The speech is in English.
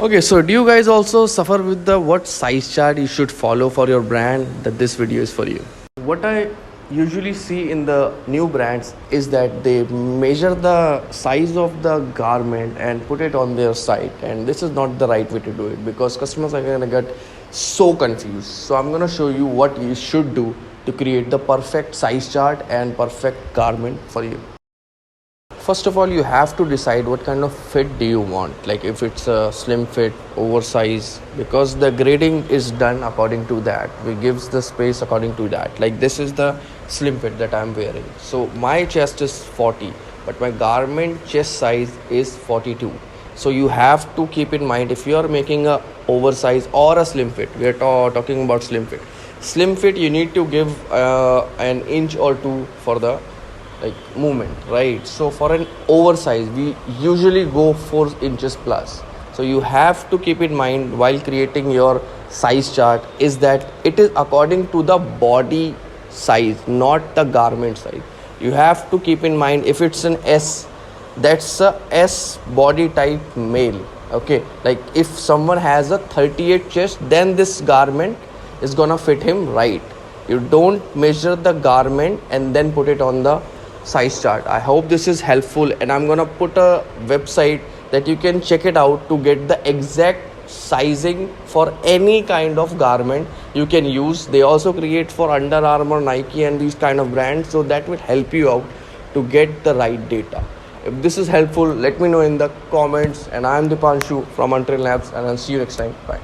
Okay, so do you guys also suffer with the what size chart you should follow for your brand? That this video is for you. What I usually see in the new brands is that they measure the size of the garment and put it on their site, and this is not the right way to do it because customers are gonna get so confused. So I'm gonna show you what you should do to create the perfect size chart and perfect garment for you. First of all, you have to decide what kind of fit do you want, like if it's a slim fit, oversize, because the grading is done according to that. We gives the space according to that. Like this is the slim fit that I'm wearing, so my chest is 40 but my garment chest size is 42. So you have to keep in mind, if you are making a oversize or a slim fit, we are talking about slim fit, you need to give an inch or two for the like movement, right? So for an oversize we usually go 4 inches plus. So you have to keep in mind while creating your size chart is that it is according to the body size, not the garment size. You have to keep in mind, if it's an S, that's a S body type male. Okay, like if someone has a 38 chest, then this garment is gonna fit him, right? You don't measure the garment and then put it on the size chart. I hope this is helpful, and I'm gonna put a website that you can check it out to get the exact sizing for any kind of garment you can use. They also create for Under Armour, Nike and these kind of brands, so that will help you out to get the right data. If this is helpful, let me know in the comments. And I am Deepanshu from Untrain Labs, and I'll see you next time. Bye.